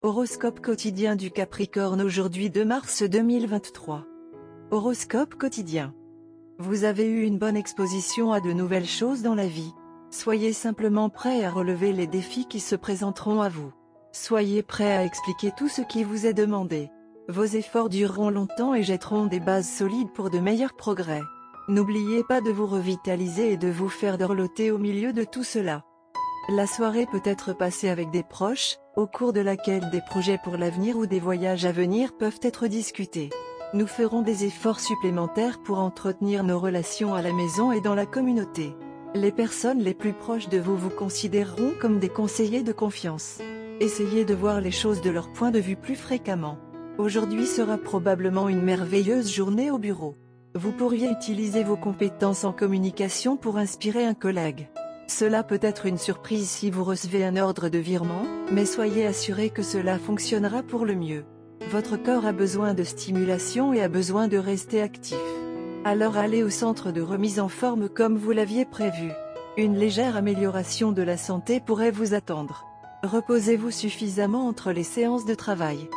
Horoscope quotidien du Capricorne aujourd'hui 2 mars 2023. Horoscope quotidien. Vous avez eu une bonne exposition à de nouvelles choses dans la vie. Soyez simplement prêt à relever les défis qui se présenteront à vous. Soyez prêt à expliquer tout ce qui vous est demandé. Vos efforts dureront longtemps et jetteront des bases solides pour de meilleurs progrès. N'oubliez pas de vous revitaliser et de vous faire dorloter au milieu de tout cela. La soirée peut être passée avec des proches, au cours de laquelle des projets pour l'avenir ou des voyages à venir peuvent être discutés. Nous ferons des efforts supplémentaires pour entretenir nos relations à la maison et dans la communauté. Les personnes les plus proches de vous vous considéreront comme des conseillers de confiance. Essayez de voir les choses de leur point de vue plus fréquemment. Aujourd'hui sera probablement une merveilleuse journée au bureau. Vous pourriez utiliser vos compétences en communication pour inspirer un collègue. Cela peut être une surprise si vous recevez un ordre de virement, mais soyez assuré que cela fonctionnera pour le mieux. Votre corps a besoin de stimulation et a besoin de rester actif. Alors allez au centre de remise en forme comme vous l'aviez prévu. Une légère amélioration de la santé pourrait vous attendre. Reposez-vous suffisamment entre les séances de travail.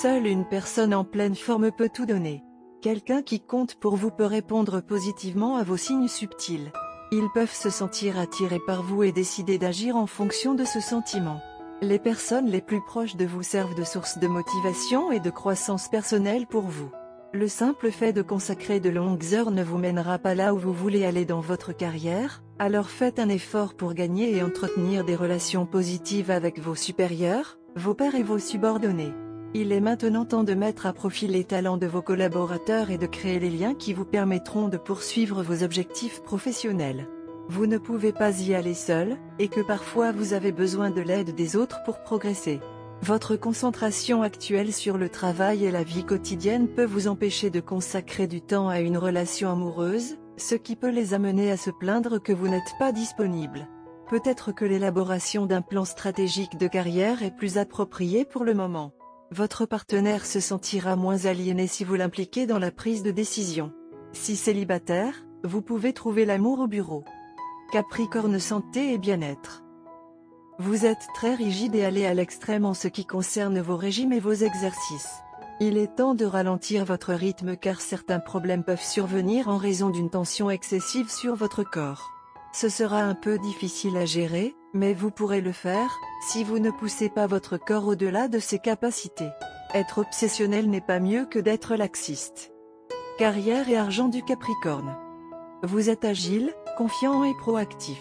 Seule une personne en pleine forme peut tout donner. Quelqu'un qui compte pour vous peut répondre positivement à vos signes subtils. Ils peuvent se sentir attirés par vous et décider d'agir en fonction de ce sentiment. Les personnes les plus proches de vous servent de source de motivation et de croissance personnelle pour vous. Le simple fait de consacrer de longues heures ne vous mènera pas là où vous voulez aller dans votre carrière, alors faites un effort pour gagner et entretenir des relations positives avec vos supérieurs, vos pairs et vos subordonnés. Il est maintenant temps de mettre à profit les talents de vos collaborateurs et de créer les liens qui vous permettront de poursuivre vos objectifs professionnels. Vous ne pouvez pas y aller seul, et que parfois vous avez besoin de l'aide des autres pour progresser. Votre concentration actuelle sur le travail et la vie quotidienne peut vous empêcher de consacrer du temps à une relation amoureuse, ce qui peut les amener à se plaindre que vous n'êtes pas disponible. Peut-être que l'élaboration d'un plan stratégique de carrière est plus appropriée pour le moment. Votre partenaire se sentira moins aliéné si vous l'impliquez dans la prise de décision. Si célibataire, vous pouvez trouver l'amour au bureau. Capricorne santé et bien-être. Vous êtes très rigide et allé à l'extrême en ce qui concerne vos régimes et vos exercices. Il est temps de ralentir votre rythme car certains problèmes peuvent survenir en raison d'une tension excessive sur votre corps. Ce sera un peu difficile à gérer, mais vous pourrez le faire, si vous ne poussez pas votre corps au-delà de ses capacités. Être obsessionnel n'est pas mieux que d'être laxiste. Carrière et argent du Capricorne. Vous êtes agile, confiant et proactif.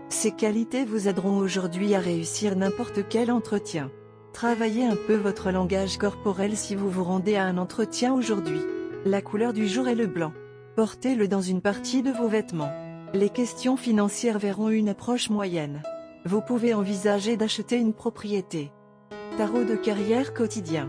Ces qualités vous aideront aujourd'hui à réussir n'importe quel entretien. Travaillez un peu votre langage corporel si vous vous rendez à un entretien aujourd'hui. La couleur du jour est le blanc. Portez-le dans une partie de vos vêtements. Les questions financières verront une approche moyenne. Vous pouvez envisager d'acheter une propriété. Tarot de carrière quotidien.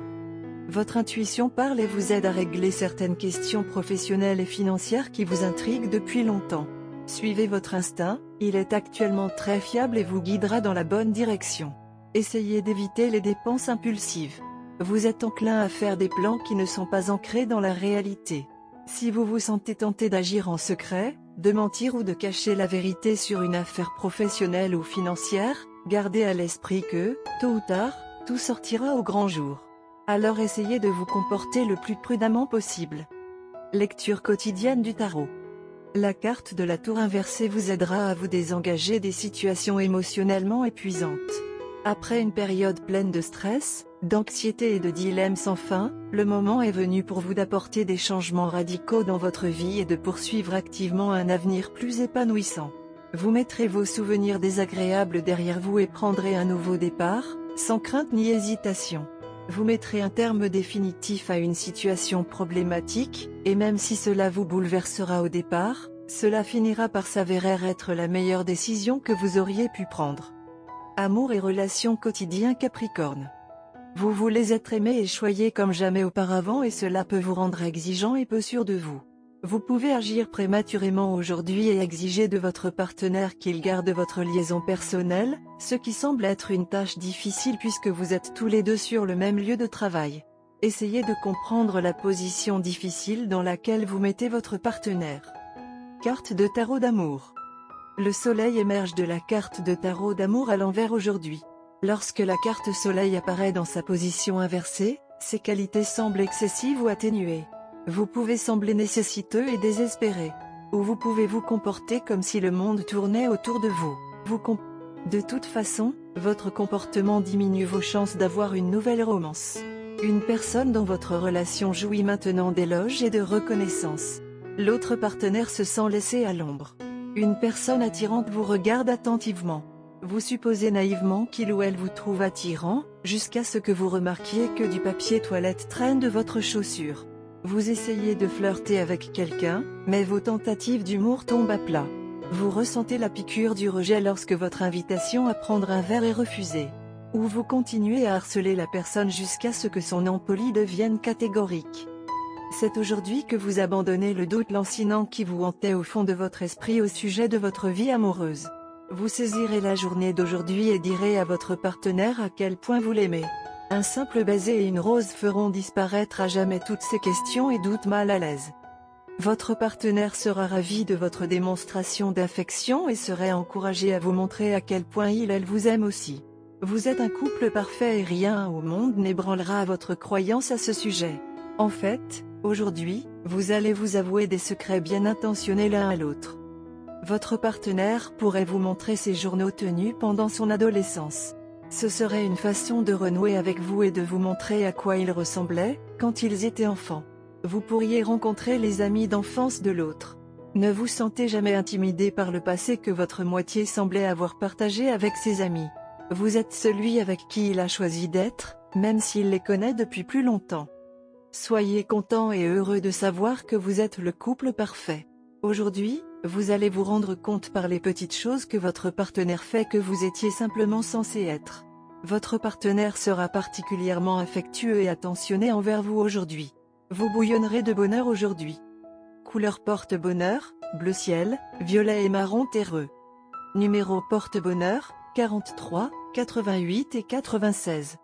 Votre intuition parle et vous aide à régler certaines questions professionnelles et financières qui vous intriguent depuis longtemps. Suivez votre instinct, il est actuellement très fiable et vous guidera dans la bonne direction. Essayez d'éviter les dépenses impulsives. Vous êtes enclin à faire des plans qui ne sont pas ancrés dans la réalité. Si vous vous sentez tenté d'agir en secret, de mentir ou de cacher la vérité sur une affaire professionnelle ou financière, gardez à l'esprit que, tôt ou tard, tout sortira au grand jour. Alors essayez de vous comporter le plus prudemment possible. Lecture quotidienne du tarot. La carte de la tour inversée vous aidera à vous désengager des situations émotionnellement épuisantes. Après une période pleine de stress, d'anxiété et de dilemmes sans fin, le moment est venu pour vous d'apporter des changements radicaux dans votre vie et de poursuivre activement un avenir plus épanouissant. Vous mettrez vos souvenirs désagréables derrière vous et prendrez un nouveau départ, sans crainte ni hésitation. Vous mettrez un terme définitif à une situation problématique, et même si cela vous bouleversera au départ, cela finira par s'avérer être la meilleure décision que vous auriez pu prendre. Amour et relations quotidiens Capricorne. Vous voulez être aimé et choyé comme jamais auparavant et cela peut vous rendre exigeant et peu sûr de vous. Vous pouvez agir prématurément aujourd'hui et exiger de votre partenaire qu'il garde votre liaison personnelle, ce qui semble être une tâche difficile puisque vous êtes tous les deux sur le même lieu de travail. Essayez de comprendre la position difficile dans laquelle vous mettez votre partenaire. Carte de tarot d'amour. Le soleil émerge de la carte de tarot d'amour à l'envers aujourd'hui. Lorsque la carte Soleil apparaît dans sa position inversée, ses qualités semblent excessives ou atténuées. Vous pouvez sembler nécessiteux et désespéré. Ou vous pouvez vous comporter comme si le monde tournait autour de vous. De toute façon, votre comportement diminue vos chances d'avoir une nouvelle romance. Une personne dans votre relation jouit maintenant d'éloges et de reconnaissance. L'autre partenaire se sent laissé à l'ombre. Une personne attirante vous regarde attentivement. Vous supposez naïvement qu'il ou elle vous trouve attirant, jusqu'à ce que vous remarquiez que du papier toilette traîne de votre chaussure. Vous essayez de flirter avec quelqu'un, mais vos tentatives d'humour tombent à plat. Vous ressentez la piqûre du rejet lorsque votre invitation à prendre un verre est refusée. Ou vous continuez à harceler la personne jusqu'à ce que son impoli devienne catégorique. C'est aujourd'hui que vous abandonnez le doute lancinant qui vous hantait au fond de votre esprit au sujet de votre vie amoureuse. Vous saisirez la journée d'aujourd'hui et direz à votre partenaire à quel point vous l'aimez. Un simple baiser et une rose feront disparaître à jamais toutes ces questions et doutes mal à l'aise. Votre partenaire sera ravi de votre démonstration d'affection et serait encouragé à vous montrer à quel point elle vous aime aussi. Vous êtes un couple parfait et rien au monde n'ébranlera votre croyance à ce sujet. En fait, aujourd'hui, vous allez vous avouer des secrets bien intentionnés l'un à l'autre. Votre partenaire pourrait vous montrer ses journaux tenus pendant son adolescence. Ce serait une façon de renouer avec vous et de vous montrer à quoi ils ressemblaient, quand ils étaient enfants. Vous pourriez rencontrer les amis d'enfance de l'autre. Ne vous sentez jamais intimidé par le passé que votre moitié semblait avoir partagé avec ses amis. Vous êtes celui avec qui il a choisi d'être, même s'il les connaît depuis plus longtemps. Soyez content et heureux de savoir que vous êtes le couple parfait. Aujourd'hui, vous allez vous rendre compte par les petites choses que votre partenaire fait que vous étiez simplement censé être. Votre partenaire sera particulièrement affectueux et attentionné envers vous aujourd'hui. Vous bouillonnerez de bonheur aujourd'hui. Couleur porte-bonheur, bleu ciel, violet et marron terreux. Numéro porte-bonheur, 43, 88 et 96.